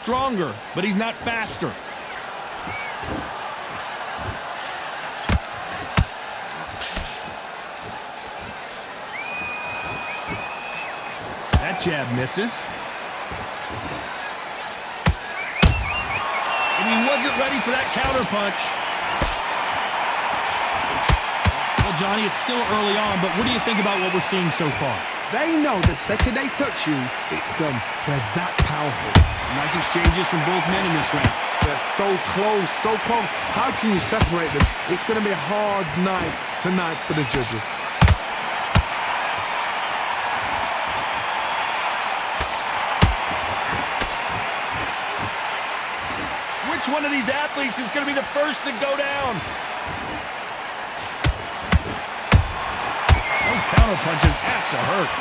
stronger, but he's not faster. That jab misses. And he wasn't ready for that counter punch. Well, Johnny, it's still early on, but what do you think about what we're seeing so far? They know the second they touch you, it's done. They're that powerful. Nice exchanges from both men in this round. They're so close, so close. How can you separate them? It's going to be a hard night tonight for the judges. Which one of these athletes is going to be the first to go down? Those counter punches have to hurt.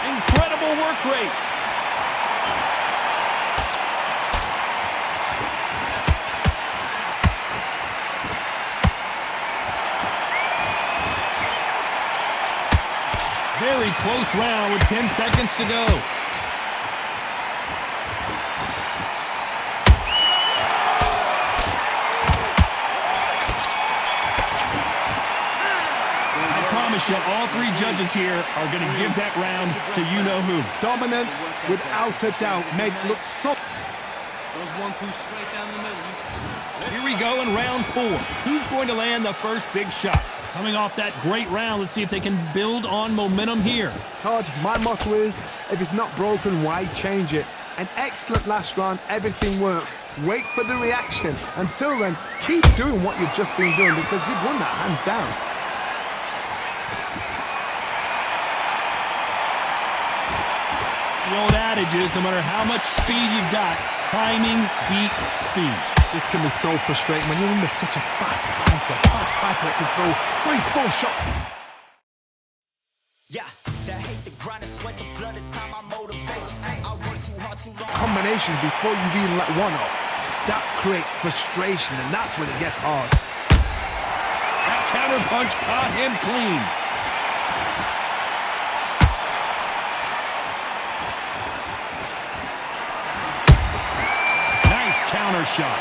Incredible work rate. Very close round with 10 seconds to go. All three judges here are going to give that round to you-know-who. Dominance, without a doubt, made it look so... Those 1-2 straight down the middle. Here we go in round 4. Who's going to land the first big shot? Coming off that great round, let's see if they can build on momentum here. Todd, my motto is, if it's not broken, why change it? An excellent last round, everything works. Wait for the reaction. Until then, keep doing what you've just been doing because you've won that hands down. The old adage is, no matter how much speed you've got, timing beats speed. This can be so frustrating when you're under such a fast fighter that can throw 3 full shots. Yeah, that hate the grind and sweat the blood of time, my motivation. I work too hard, too long. Combinations before you even let one off. That creates frustration, and that's when it gets hard. That counter punch caught him clean. Counter shot.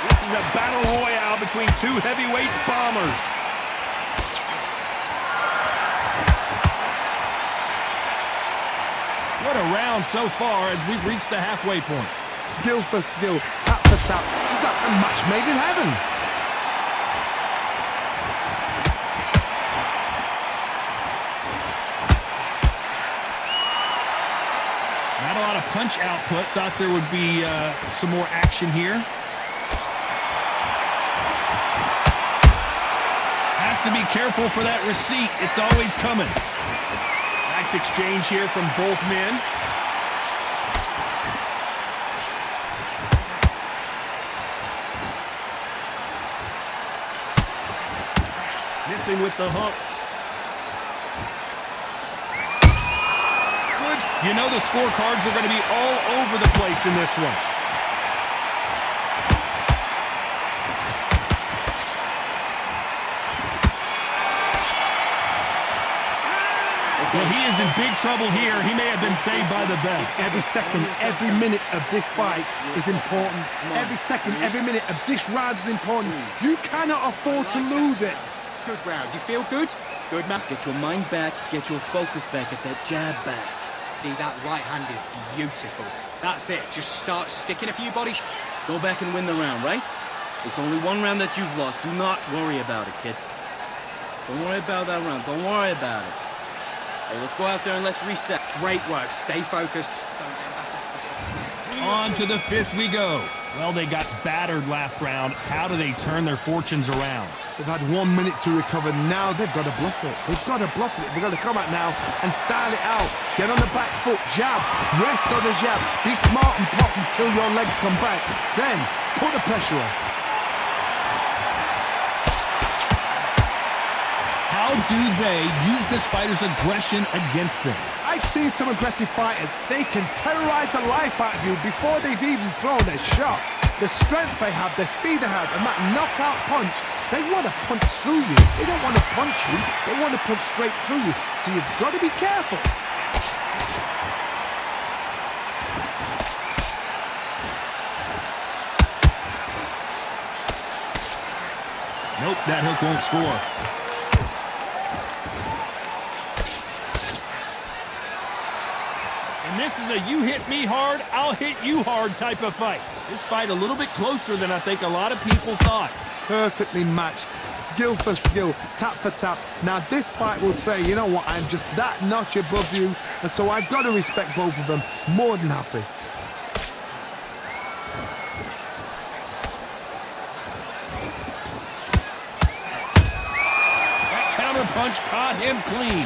This is a battle royale between two heavyweight bombers. What a round so far as we've reached the halfway point. Skill for skill, tap for tap, just like a match made in heaven. Not a lot of punch output. Thought there would be some more action here. Has to be careful for that receipt. It's always coming. Nice exchange here from both men. Missing with the hook. You know the scorecards are going to be all over the place in this one. Well, he is in big trouble here. He may have been saved by the bell. Every second, every minute of this fight is important. Every second, every minute of this round is important. You cannot afford to lose it. Good round. You feel good? Good, man. Get your mind back. Get your focus back. Get that jab back. That right hand is beautiful. That's it. Just start sticking a few bodies. Go back and win the round, right? It's only one round that you've lost. Do not worry about it, kid. Don't worry about that round. Don't worry about it. Hey, let's go out there and let's reset. Great work. Stay focused. On to the 5th we go. Well, they got battered last round. How do they turn their fortunes around? They've had 1 minute to recover. Now they've got to bluff it. They've got to bluff it. They've got to come out now and style it out. Get on the back foot, jab, rest on the jab. Be smart and pop until your legs come back. Then put the pressure on. How do they use this fighter's aggression against them? I've seen some aggressive fighters. They can terrorize the life out of you before they've even thrown a shot. The strength they have, the speed they have, and that knockout punch They want to punch through you. They don't want to punch you. They want to punch straight through you. So you've got to be careful. Nope, that hook won't score. And this is a you hit me hard, I'll hit you hard type of fight. This fight a little bit closer than I think a lot of people thought. Perfectly matched, skill for skill, tap for tap. Now this fight will say, you know what, I'm just that notch above you, and so I've got to respect both of them. More than happy. That counter punch caught him clean.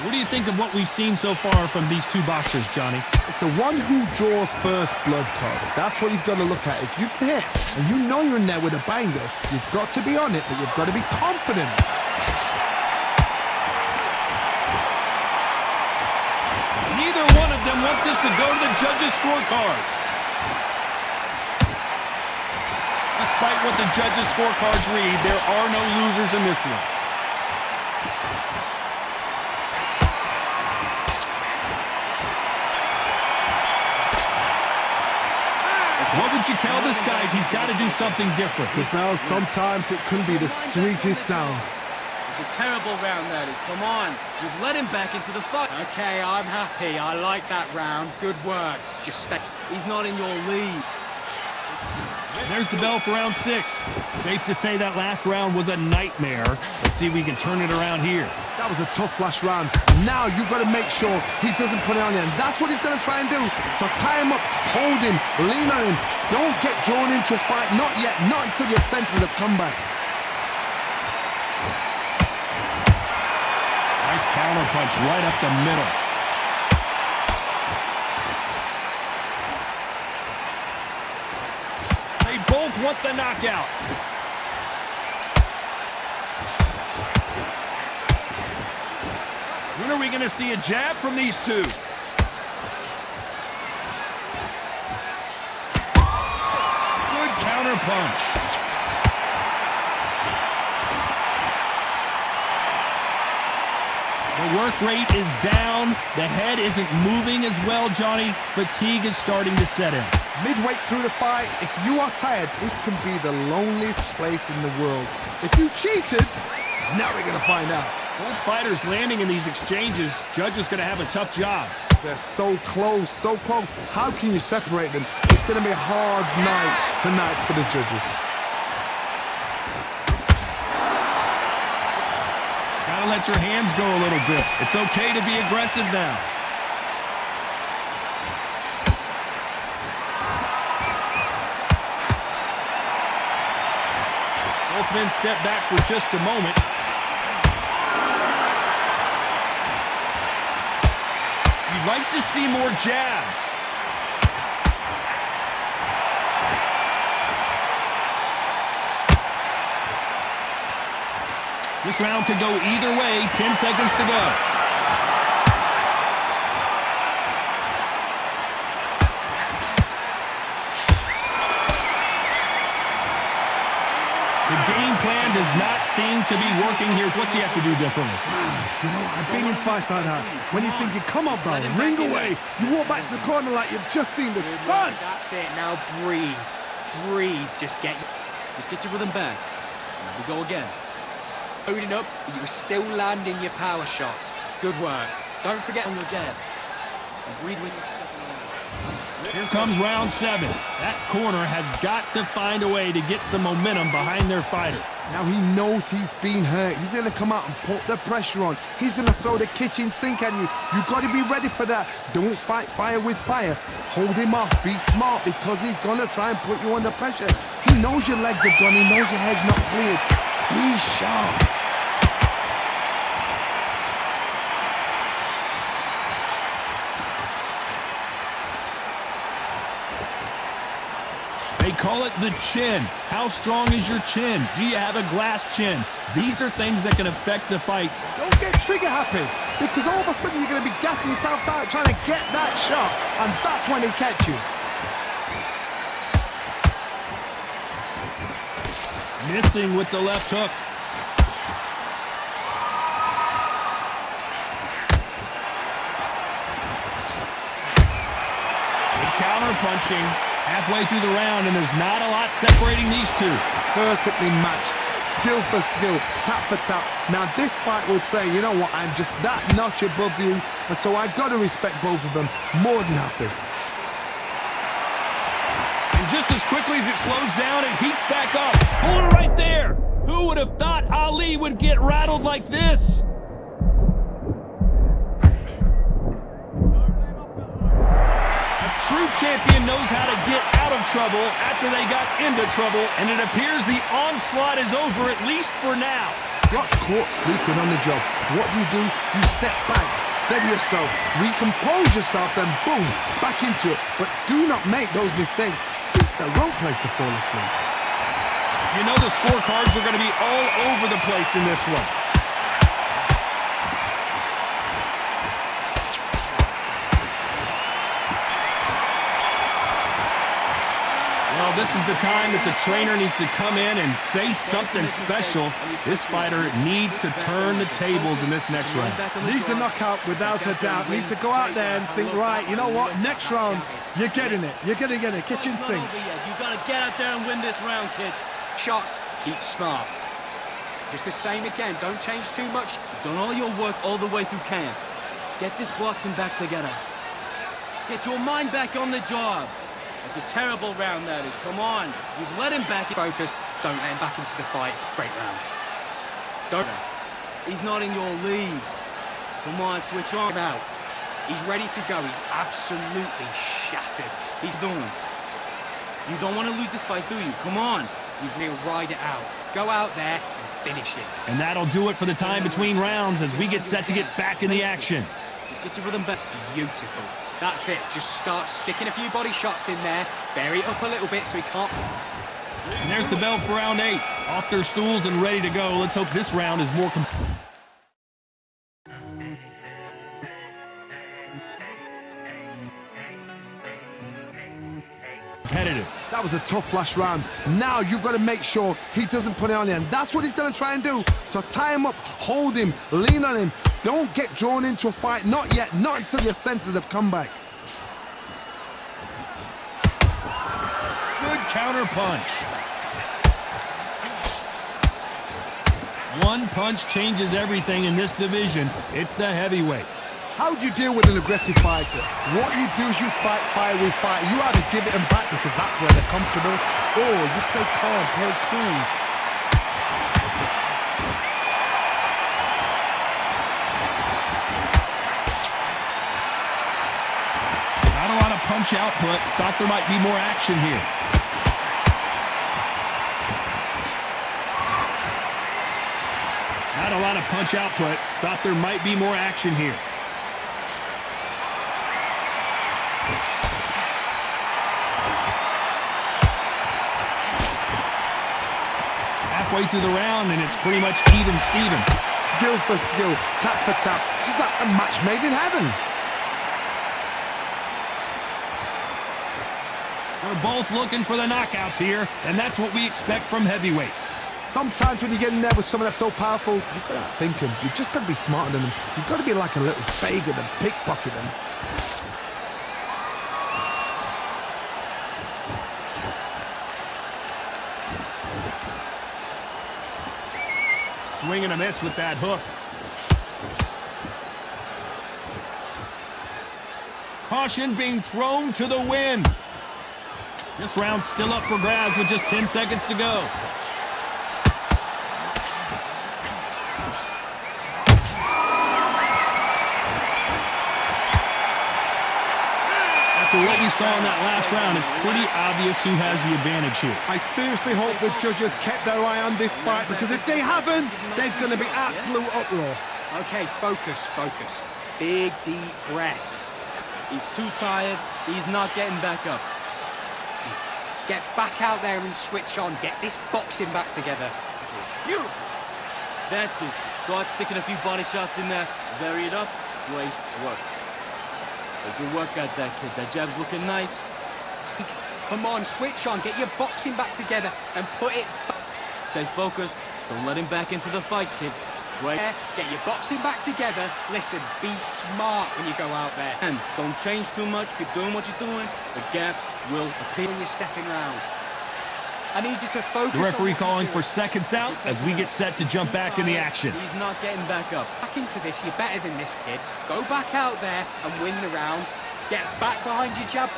What do you think of what we've seen so far from these two boxers, Johnny? It's the one who draws first blood, Todd. That's what you've got to look at. If you hit and you know you're in there with a banger, you've got to be on it, but you've got to be confident. Neither one of them want this to go to the judges' scorecards. Despite what the judges' scorecards read, there are no losers in this one. What would you tell this guy if he's got to do something different? Well, sometimes it can be the sweetest sound. It's a terrible round, that is. Come on. You've let him back into the fight. Okay, I'm happy. I like that round. Good work. Just stay. He's not in your league. There's the bell for round 6. Safe to say that last round was a nightmare. Let's see if we can turn it around here. That was a tough last round. Now you've got to make sure he doesn't put it on you. And that's what he's going to try and do. So tie him up, hold him, lean on him. Don't get drawn into a fight. Not yet. Not until your senses have come back. Nice counter punch right up the middle. They both want the knockout. When are we going to see a jab from these two? Good counter punch. The work rate is down. The head isn't moving as well, Johnny. Fatigue is starting to set in. Midway through the fight, if you are tired, this can be the loneliest place in the world. If you cheated, now we're going to find out. Both fighters landing in these exchanges. Judge is going to have a tough job. They're so close, so close. How can you separate them? It's going to be a hard night tonight for the judges. Gotta let your hands go a little bit. It's okay to be aggressive now. Both men step back for just a moment. You'd like to see more jabs. This round could go either way. 10 seconds to go. The game plan does not seem to be working here. What's he have to do differently? You know, I've been in fights like that. When you're thinking, come on, bro, ring away. You walk back to the corner like you've just seen the sun. That's it. Now breathe. Breathe. Just get your rhythm back. We go again. loading up, but you were still landing your power shots. Good work. Don't forget on your jab. And breathe when you're stepping on. Here comes round 7. That corner has got to find a way to get some momentum behind their fighter. Now he knows he's been hurt. He's going to come out and put the pressure on. He's going to throw the kitchen sink at you. You've got to be ready for that. Don't fight fire with fire. Hold him off. Be smart because he's going to try and put you under pressure. He knows your legs are gone. He knows your head's not cleared. Be sharp. They call it the chin. How strong is your chin? Do you have a glass chin? These are things that can affect the fight. Don't get trigger happy because all of a sudden you're going to be gassing yourself out trying to get that shot, and that's when they catch you. Missing with the left hook. Good counter punching. Halfway through the round, and there's not a lot separating these two. Perfectly matched. Skill for skill, tap for tap. Now this fight will say, you know what, I'm just that notch above you, and so I've got to respect both of them. More than happy. And just as quickly as it slows down, it heats back up. Hold it right there. Who would have thought Ali would get rattled like this? A true champion knows how to get out of trouble after they got into trouble, and it appears the onslaught is over, at least for now. Got caught sleeping on the job. What do? You step back, steady yourself, recompose yourself, then boom, back into it. But do not make those mistakes. This is the wrong place to fall asleep. You know the scorecards are going to be all over the place in this one. Well, this is the time that the trainer needs to come in and say something special. This fighter needs to turn the tables in this next round. Needs a knockout without a doubt. Needs to go out there and think, right, you know what, next round, you're getting it. You're going to get it. Kitchen sink. You got to get out there and win this round, kid. Shots, keep smart. Just the same again, don't change too much. You've done all your work all the way through camp. Get this boxing back together. Get your mind back on the job. It's a terrible round, that is. Come on. You've let him back. Focus, don't let him back into the fight. Great round. Don't. He's not in your league. Come on, switch on. Him out. He's ready to go. He's absolutely shattered. He's doing. You don't want to lose this fight, do you? Come on. You'll ride it out. Go out there and finish it. And that'll do it for the time between rounds as we get set to get back in the action. Just get your rhythm back. Beautiful. That's it. Just start sticking a few body shots in there. Vary it up a little bit so he can't. And there's the bell for round 8. Off their stools and ready to go. Let's hope this round is more competitive. That was a tough last round. Now you've got to make sure he doesn't put it on you, and that's what he's going to try and do. So tie him up, hold him, lean on him. Don't get drawn into a fight. Not yet. Not until your senses have come back. Good counter punch. One punch changes everything in this division. It's the heavyweights. How do you deal with an aggressive fighter? What you do is you fight fire with fire. You either give it them back because that's where they're comfortable, or you play calm, play cool. Not a lot of punch output. Thought there might be more action here. Not a lot of punch output. Thought there might be more action here. Halfway through the round, and it's pretty much even Steven. Skill for skill, tap for tap. Just like a match made in heaven. We're both looking for the knockouts here, and that's what we expect from heavyweights. Sometimes when you get in there with someone that's so powerful, you've got to outthink him. You've just got to be smarter than him. You've got to be like a little faggot and pickpocket him. Swing and a miss with that hook. Caution being thrown to the wind. This round's still up for grabs with just 10 seconds to go. After what we saw in that last round, it's pretty obvious who has the advantage here. I seriously hope the judges kept their eye on this fight, because if they haven't, there's going to be absolute uproar. Okay, focus, focus. Big, deep breaths. He's too tired. He's not getting back up. Get back out there and switch on. Get this boxing back together. Beautiful. That's it. Just start sticking a few body shots in there. Vary it up. Great work. Good work out there, kid. That jab's looking nice. Come on, switch on. Get your boxing back together and put it back. stay focused. Don't let him back into the fight, kid. Right? Get your boxing back together. Listen, be smart when you go out there. And don't change too much. Keep doing what you're doing. The gaps will appear. When you're stepping around. I need you to focus. The referee on calling for seconds out as we get set to jump back in the action. He's not getting back up. Back into this. You're better than this, kid. Go back out there and win the round. Get back behind your jab.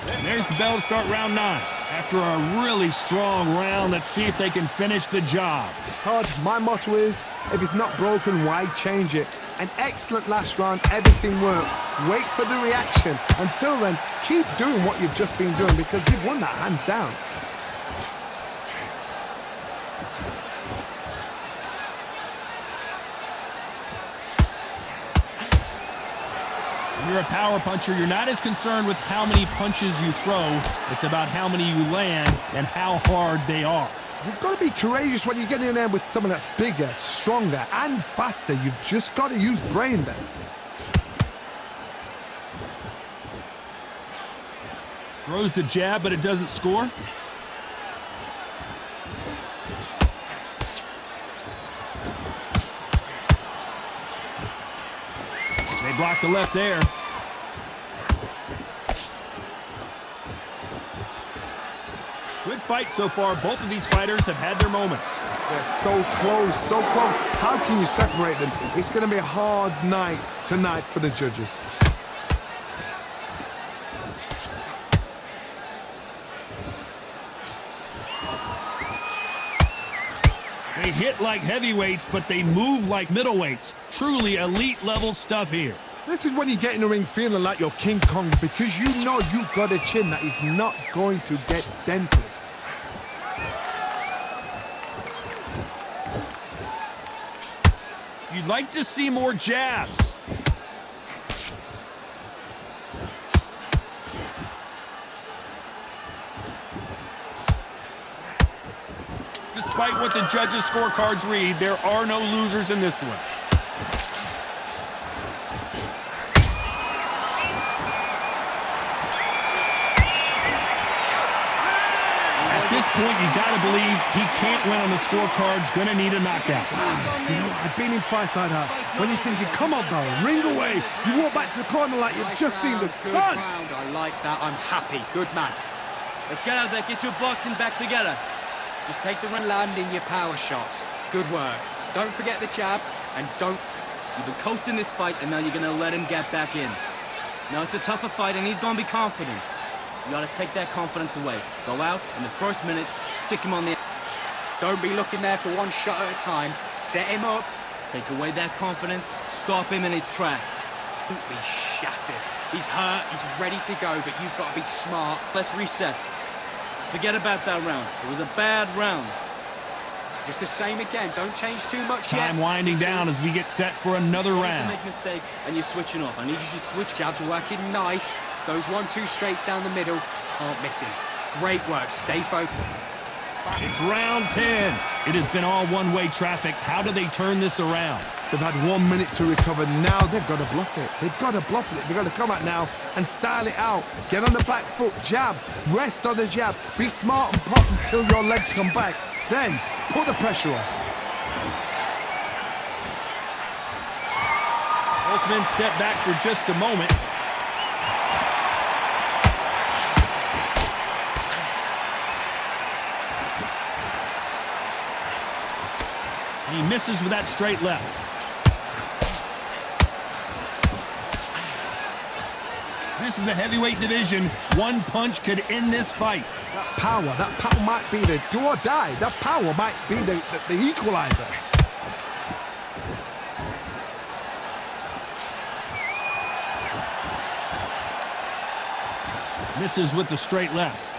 And there's the bell to start round 9. After a really strong round, let's see if they can finish the job. Todd, my motto is, if it's not broken, why change it? An excellent last round, everything works. Wait for the reaction. Until then, keep doing what you've just been doing because you've won that hands down. When you're a power puncher, you're not as concerned with how many punches you throw. It's about how many you land and how hard they are. You've got to be courageous when you get in there with someone that's bigger, stronger, and faster. You've just got to use brain then. Throws the jab, but it doesn't score. They block the left there. Good fight so far. Both of these fighters have had their moments. They're so close, so close. How can you separate them? It's going to be a hard night tonight for the judges. They hit like heavyweights, but they move like middleweights. Truly elite level stuff here. This is when you get in the ring feeling like you're King Kong because you know you've got a chin that is not going to get dented. You'd like to see more jabs. Despite what the judges' scorecards read, there are no losers in this one. At this point, you gotta believe he can't win on the scorecards, gonna need a knockout. You know, I've been in fights like that. When you're thinking, come on, bro, ring away. You walk back to the corner like you've just seen the Good sun. round. I like that. I'm happy. Good man. Let's get out there. Get your boxing back together. Just take the run. Landing your power shots. Good work. Don't forget the jab and don't. You've been coasting this fight, and now you're going to let him get back in. Now it's a tougher fight, and he's going to be confident. You got to take that confidence away. Go out in the first minute, stick him on the... Don't be looking there for one shot at a time. Set him up. Take away that confidence, stop him in his tracks. Be shattered. He's hurt. He's ready to go, but you've got to be smart. Let's reset. Forget about that round. It was a bad round. Just the same again. Don't change too much Time yet. winding down as we get set for another You round. make mistakes, and you're switching off. I need you to switch. Jabs working nice. Those 1-2 straights down the middle. Can't miss him. Great work. Stay focused. It's round 10. It has been all one-way traffic. How do they turn this around? They've had 1 minute to recover. Now they've got to bluff it. They've got to bluff it. They've got to come out now and style it out. Get on the back foot, jab, rest on the jab. Be smart and pop until your legs come back. Then put the pressure on. Both men step back for just a moment. He misses with that straight left. This is the heavyweight division. One punch could end this fight. That power might be the do or die. That power might be the equalizer. Misses with the straight left.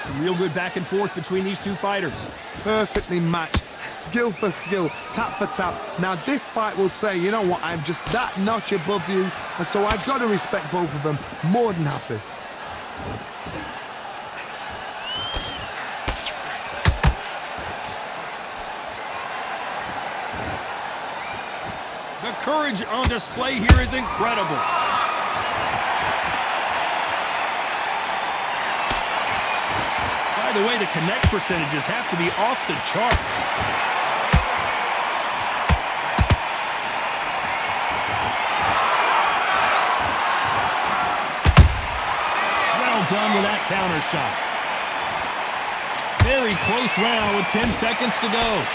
Some real good back and forth between these two fighters. Perfectly matched, skill for skill, tap for tap. Now this fight will say, you know what, I'm just that notch above you, and so I've got to respect both of them. More than happy. The courage on display here is incredible. By the way, the connect percentages have to be off the charts. Well done with that counter shot. Very close round with 10 seconds to go.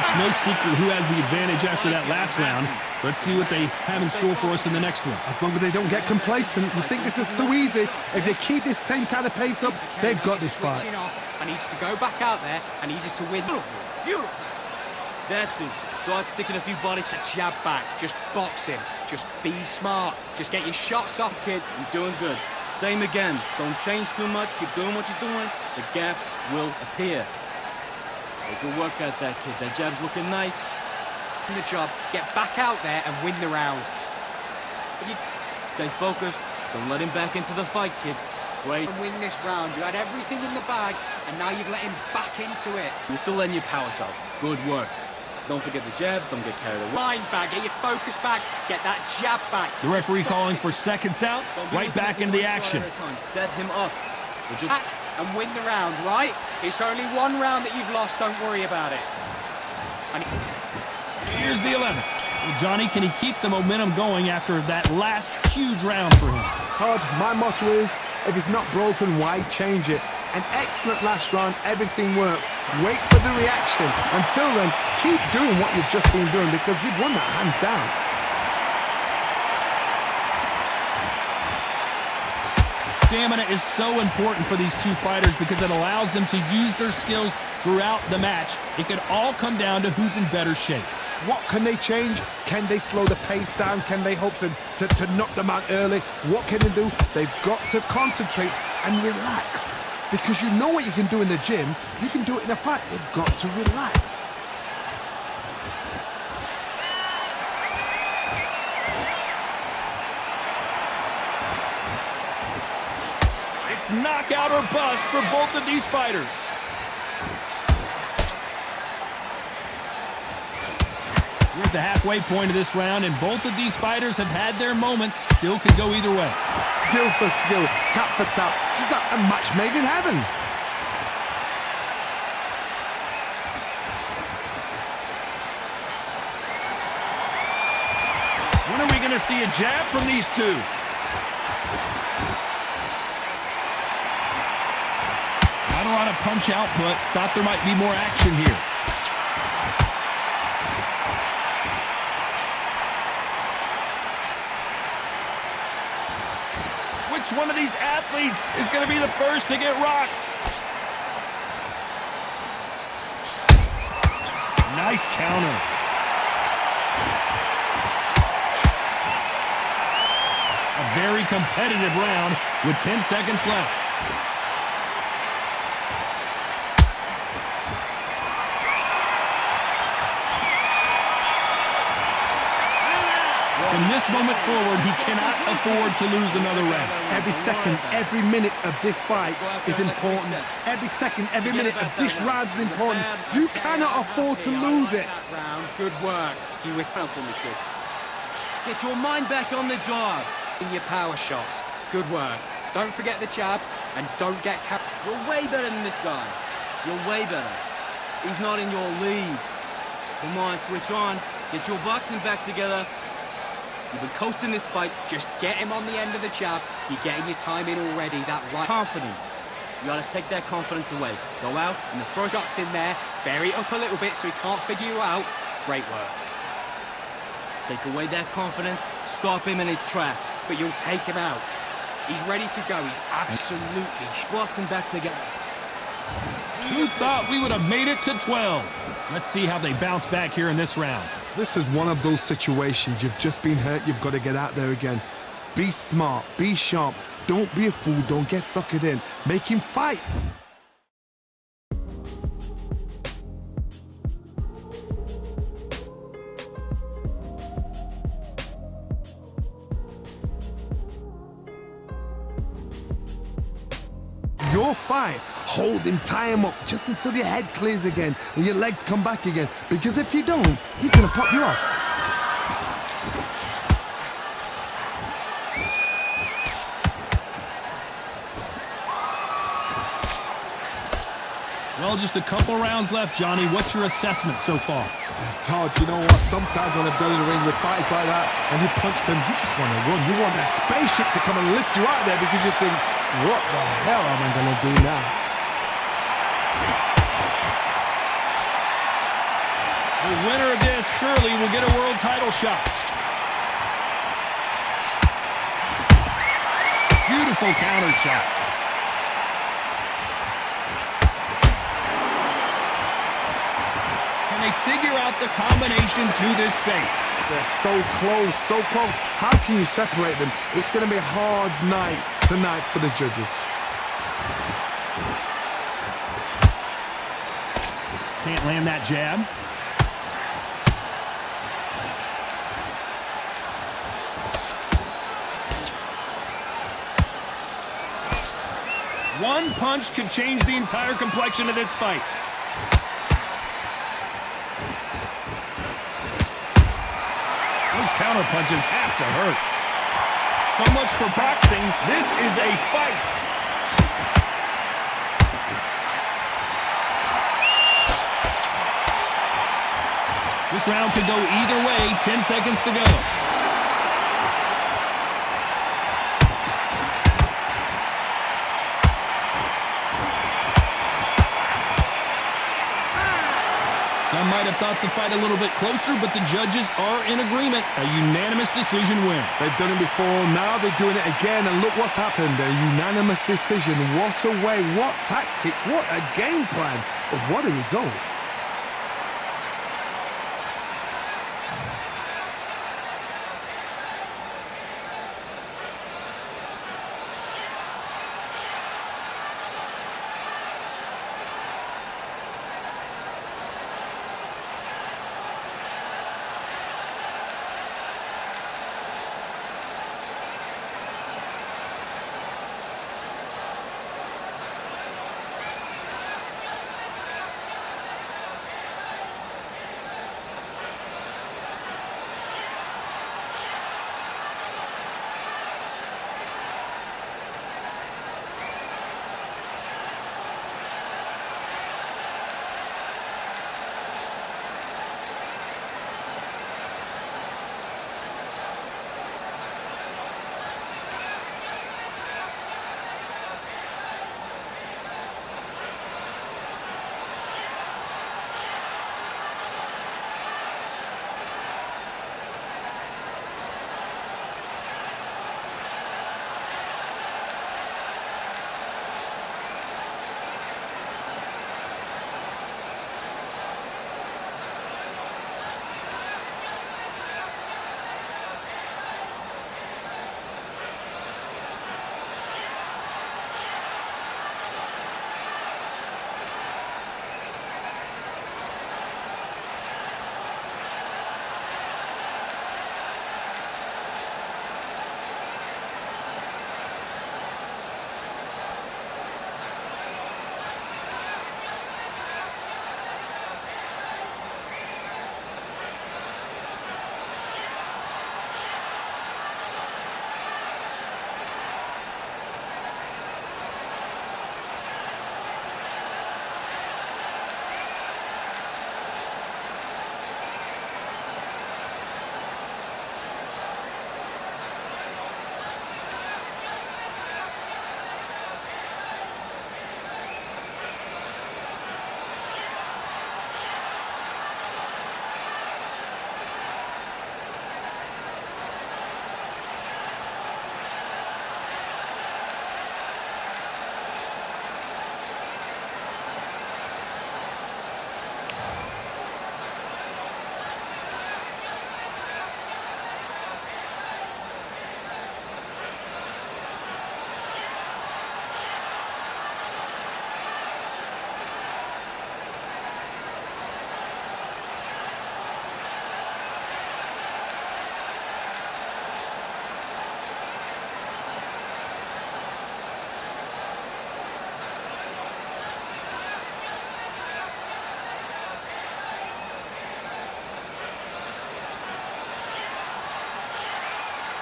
It's no secret who has the advantage after that last round. Let's see what they have in store for us in the next one. As long as they don't get complacent, you think this is too easy. If they keep this same kind of pace up, they've got this fight. I need you to go back out there. I need you to win. Beautiful, beautiful. That's it. Start sticking a few body shots. Jab back. Just box him. Just be smart. Just get your shots off, kid. You're doing good. Same again. Don't change too much. Keep doing what you're doing. The gaps will appear. Good work at that, kid. That jab's looking nice. In the job. Get back out there and win the round. Stay focused. Don't let him back into the fight, kid. Great. And win this round. You had everything in the bag, and now you've let him back into it. You're still letting your power shot. Good work. Don't forget the jab. Don't get carried away. Mind back. Get your focus back. Get that jab back. The referee calling for seconds out. Right back into the action. Set him up. Back and win the round, right? It's only one round that you've lost. Don't worry about it. Here's the 11th. Well, Johnny, can he keep the momentum going after that last huge round for him? Todd, my motto is, if it's not broken, why change it? An excellent last round, everything works. Wait for the reaction. Until then, keep doing what you've just been doing because you've won that hands down. Stamina is so important for these two fighters because it allows them to use their skills throughout the match. It could all come down to who's in better shape. What can they change? Can they slow the pace down? Can they hope to knock them out early? What can they do? They've got to concentrate and relax. Because you know what you can do in the gym, you can do it in a fight. They've got to relax. It's knockout or bust for both of these fighters. We're at the halfway point of this round, and both of these fighters have had their moments. Still could go either way. Skill for skill, tap for tap. Just like a match made in heaven. When are we going to see a jab from these two? Not a lot of punch output. Thought there might be more action here. Which one of these athletes is going to be the first to get rocked? Nice counter. A very competitive round with 10 seconds left. From this moment forward, he cannot afford to lose another round. Every second, every minute of this fight is important. Every second, every minute of this round is important. You cannot afford to lose it. Round, good work. You with help on me, kid. Get your mind back on the job. In your power shots, good work. Don't forget the jab, and don't get carried. You're way better than this guy. You're way better. He's not in your league. Come on, switch on. Get your boxing back together. You've been coasting this fight. Just get him on the end of the jab. You're getting your time in already. That right. Confident. You gotta take that confidence away. Go out, and the first Shots in there. Vary up a little bit so he can't figure you out. Great work. take away that confidence, stop him in his tracks. But you'll take him out. He's ready to go. He's absolutely boxing back together. Who thought we would have made it to 12? Let's see how they bounce back here in this round. This is one of those situations. You've just been hurt. You've got to get out there again. Be smart. Be sharp. Don't be a fool. Don't get suckered in. Make him fight. your fight. Hold him, tie him up, just until your head clears again and your legs come back again. Because if you don't, he's gonna pop you off. Well, just a couple rounds left, Johnny. What's your assessment so far? Todd, you know what? Sometimes when I've done in the ring with fights like that and you punched him, you just want to run. You want that spaceship to come and lift you out there because you think, what the hell am I going to do now? The winner of this surely will get a world title shot. Beautiful counter shot. Can they figure out the combination to this safe? They're so close, so close. How can you separate them? It's going to be a hard night tonight for the judges. Can't land that jab. One punch could change the entire complexion of this fight. Those counter punches have to hurt. So much for boxing. This is a fight. This round could go either way. 10 seconds to go. Some might have thought the fight a little bit closer, but the judges are in agreement. A unanimous decision win. They've done it before, now they're doing it again, and look what's happened. A unanimous decision. What a way, what tactics, what a game plan, but what a result.